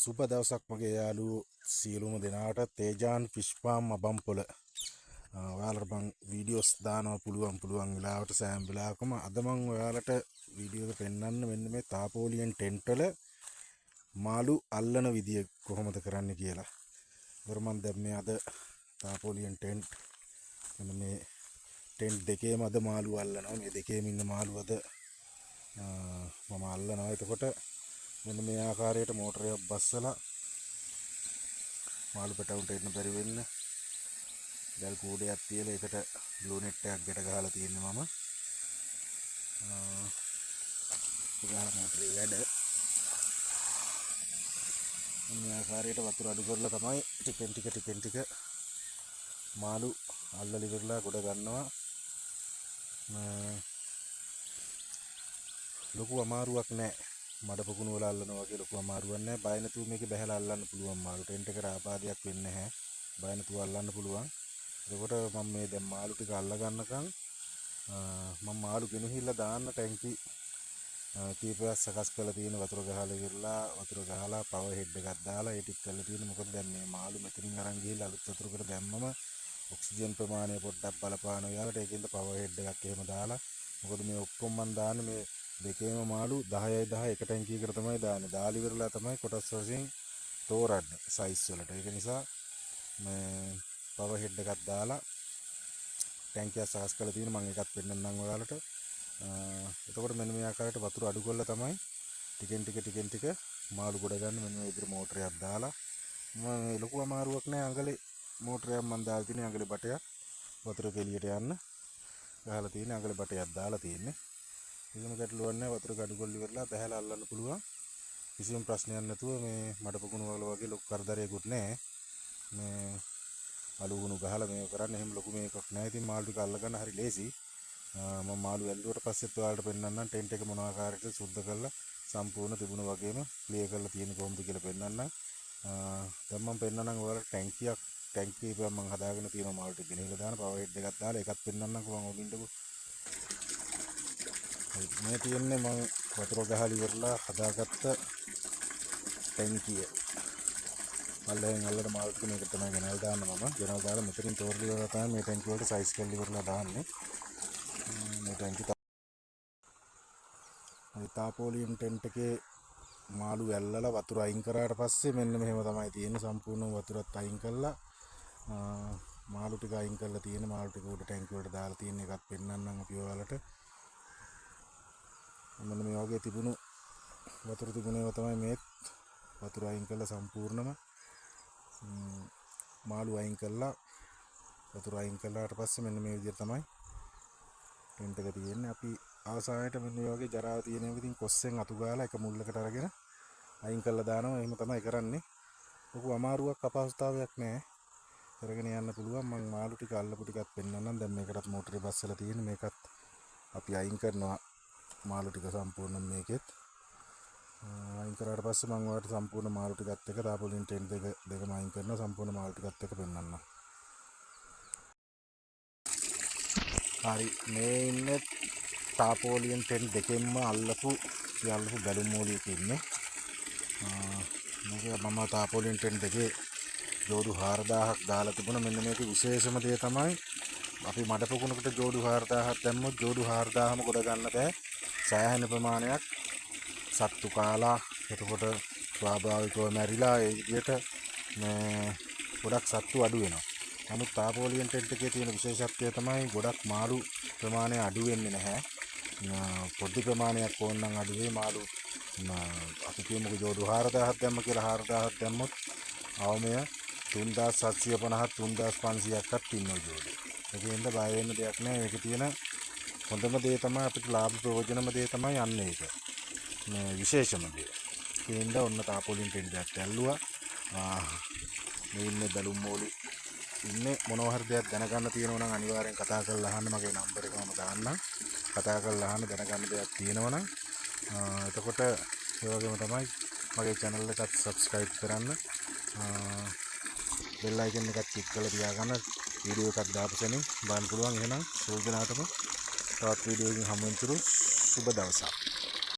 සුබ දවසක් මගේ යාළුවෝ සියලුම දෙනාට තේජාන් ෆිෂ් ෆාම් අබම්පොල ඔයාලට මං වීඩියෝස් දානවා පුළුවන් වෙලාවට සෑම වෙලාවකම අද මං ඔයාලට වීඩියෝ එක පෙන්වන්න මෙන්න මේ තාපෝලියන් ටෙන්ට් වල මාළු අල්ලන විදිය කොහොමද කරන්න කියලා. ඒතර මං දැන් මේ අද තාපෝලියන් ටෙන්ට් මෙන්න මේ ටෙන්ට් දෙකේම අද මාළු අල්ලනවා. මේ දෙකේම ඉන්න මාළු අද මම අල්ලනවා. එතකොට මෙන්න මේ ආකාරයට මෝටරයක් බස්සලා මාළු පැටවුන්ට එන්න බැරි වෙන්න දැල් කූඩයක් තියලා ඒකට බ්ලූ net එකක් ගැට ගහලා තියෙන්නේ මම. ගහලා මෝටරේ වැඩ මේ ආකාරයට වතුර අඩු කරලා තමයි ටිකෙන් ටික මාළු අල්ලලා ඉවරලා ගොඩ ගන්නවා. ලොකු අමාරුවක් නැහැ. මඩ පොකුණු වල අල්ලනවා වගේ ලොකු අමාරුවක් නැහැ. බය නැතුව මේක බහැලා අල්ලන්න පුළුවන් මාළු. ටෙන්ට් එකට ආබාධයක් වෙන්නේ නැහැ. බය නැතුව අල්ලන්න පුළුවන්. එතකොට මම මේ දැන් මාළු ටික අල්ල ගන්නකම් මම මාළු ගෙනහිල්ලා දාන්න ටැංකි කීපයක් සකස් කරලා තියෙන වතුර ගහලා ඉවරලා වතුර ගහලා පවර් හෙඩ් එකක් දාලා ඒ ටික කරලා තියෙන. මොකද දැන් මේ මාළු මෙතනින් අරන් ගිහිල්ලා අලුත් වතුරකට දැම්මම ඔක්සිජන් ප්‍රමාණය පොඩ්ඩක් බලපානවා. යාලට ඒකෙන්ද පවර් හෙඩ් එකක් එහෙම දාලා. මොකද මේ ඔක්කොම මන් දාන්නේ මේ දෙකේම මාළු 10යි 10 එක ටැංකියකට තමයි දාන්නේ. දාලි ඉවරලා තමයි කොටස් වශයෙන් තෝරන්නේ සයිස් වලට. ඒක නිසා මේ පවර් හෙඩ් එකක් දාලා ටැංකියක් සකස් කරලා තියෙන මම ඒකත් පෙන්නන්නම් ඔයාලට. එතකොට මෙන්න මේ ආකාරයට වතුර අඩු කරලා තමයි ටිකෙන් ටික මාළු ගොඩ ගන්න. මෙන්න මේ විදිහට මෝටරයක් දාලා මම ලොකු අමාරුවක් නෑ. අඟලේ මෝටරයක් මම දාලා තියෙන්නේ. අඟලේ බටයක් වතුර කෙලියට යන්න ගහලා තියෙන්නේ. අඟලේ බටයක් දාලා තියෙන්නේ. කිසිම ගැටලුවක් නැහැ. වතුර ගඩු කොල්ල ඉවරලා බහැලා අල්ලන්න පුළුවන්. කිසිම ප්‍රශ්නයක් නැතුව මේ මඩ පොකුණු වල වගේ ලොකු කරදරයක්වත් නැහැ. මේ අලුගුණු ගහලා මේක කරන්න එහෙම ලොකු මේකක් නැහැ. ඉතින් මාළු ටික අල්ල ගන්න හරි ලේසි. මම මාළු ඇල්ලුවට පස්සෙත් ඔයාලට පෙන්නන්නම් ටෙන්ට් එක මොන ආකාරයකද සුද්ධ කරලා සම්පූර්ණ තිබුණ වගේම ප්ලේ කරලා තියෙන්නේ කොහොමද කියලා පෙන්නන්නම්. දැන් මම පෙන්නන්නම් ඔයාලට ටැංකියක් එකක් මම හදාගෙන තියෙනවා මාළු ටික ගෙනහිල්ලා දාන පවර් හෙඩ් එකක් දාලා ඒකත් පෙන්නන්නම් කොහොමද ඔබින්දකෝ. මේ තියෙන්නේ මම වතුර ගහලා ඉවරලා හදාගත්ත ටැංකිය. අල්ලෙන් අල්ලට මාළු ටික මේක තමයි ගෙනල්ලා දාන්න මම. ගෙනල්ලා දාලා මෙතනින් තෝරලා ඉවරලා තමයි මේ ටැංකිය වලට සයිස් කරලා ඉවරලා දාන්නේ. මේ ටැංකිය මේ තාපෝලියන් ටෙන්ට් එකේ මාළු ඇල්ලලා වතුර අයින් කරාට පස්සේ මෙන්න මෙහෙම තමයි තියෙන්නේ. සම්පූර්ණ වතුරත් අයින් කළා මාළු ටික අයින් කරලා තියෙන මාළු ටික උඩ ටැංකිය වලට දාලා තියෙන එකත් පෙන්නන්නම් අපි ඔයාලට. මෙන්න මේ වගේ තිබුණු වතුර තිබුණේව තමයි මේ වතුර අයින් කළා සම්පූර්ණම මාළු අයින් කළා. වතුර අයින් කළාට පස්සේ මෙන්න මේ විදිහට තමයි ටෙන්ට් එක තියෙන්නේ. අපි අවසානයේට මෙන්න මේ වගේ ජරාව තියෙන එක ඉතින් කොස්සෙන් අතු ගාලා එක මුල්ලකට අරගෙන අයින් කළා දානවා. එහෙම තමයි කරන්නේ. ලොකු අමාරුවක් අපහසුතාවයක් නැහැ. කරගෙන යන්න පුළුවන්. මම මාළු ටික අල්ලපු ටිකත් පෙන්නන්නම්. දැන් මේකටත් මෝටරේ බස්සලා තියෙන මේකත් අපි අයින් කරනවා. මාළු ටික සම්පූර්ණ මේකෙත් අයින් කරාට පස්සේ මම ඔයාලට සම්පූර්ණ මාළු ටිකත් එක තාපෝලියන් ටෙන්ට් දෙකම අයින් කරනවා. සම්පූර්ණ මාළු ටිකත් එක පෙන්නන්නම්. හරි මේ ඉන්නේ තාපෝලියන් ටෙන්ට් දෙකෙන්ම අල්ලපු බැලුම් මෝලියක ඉන්නේ. මේක මම තාපෝලියන් ටෙන්ට් දෙකේ ජෝඩු 4000ක් දාලා තිබුණා. මෙන්න මේක විශේෂම දේ තමයි අපි මඩ පොකුණකට ජෝඩු 4000ක් දැම්මොත් ජෝඩු 4000ම ගොඩ ගන්න බෑ. සෑහෙන ප්‍රමාණයක් සත්තු කාලා එතකොට ස්වාභාවිකව මැරිලා ඒ විදිහට මේ ගොඩක් සත්තු අඩු වෙනවා. නමුත් තාපෝලියන් ටෙන්ට් එකේ තියෙන විශේෂත්වය තමයි ගොඩක් මාළු ප්‍රමාණය අඩු වෙන්නේ නැහැ. පොඩි ප්‍රමාණයක් ඕන නම් අඩු වෙයි මාළු. අපි කියමුකෝ ජෝඩු 4000ක් දැම්ම කියලා 4000ක් දැම්මොත් අවමය 3750 3500ක්වත් ඉන්නවා ජෝඩු. ඒකෙන්ද බය වෙන්න දෙයක් නැහැ. මේකේ තියෙන හොඳම දේ තමයි අපිට ලාභ ප්‍රයෝජනම දේ තමයි යන්නේ ඒක. මේ විශේෂම දේ. ඒකෙන්ද ඔන්න තාපෝලියන් ටෙන්ට් එකක් ඇල්ලුවා. මේ ඉන්නේ බැලුම් මෝලි ඉන්නේ. මොනවා හරි දෙයක් දැනගන්න තියෙනවා නම් අනිවාර්යෙන් කතා කරලා අහන්න. මගේ නම්බර් එක මම දාන්නම්. කතා කරලා අහන්න දැනගන්න දෙයක් තියෙනවා නම්. එතකොට ඒ වගේම තමයි මගේ channel එකත් subscribe කරන්න. bell icon එකත් click කරලා තියාගන්න. වීඩියෝ එකක් දාපු සැනින් බලන්න පුළුවන්. එහෙනම් සූජනාටම තවත් වීඩියෝ එකකින් හමු වෙනතුරු සුබ දවසක්.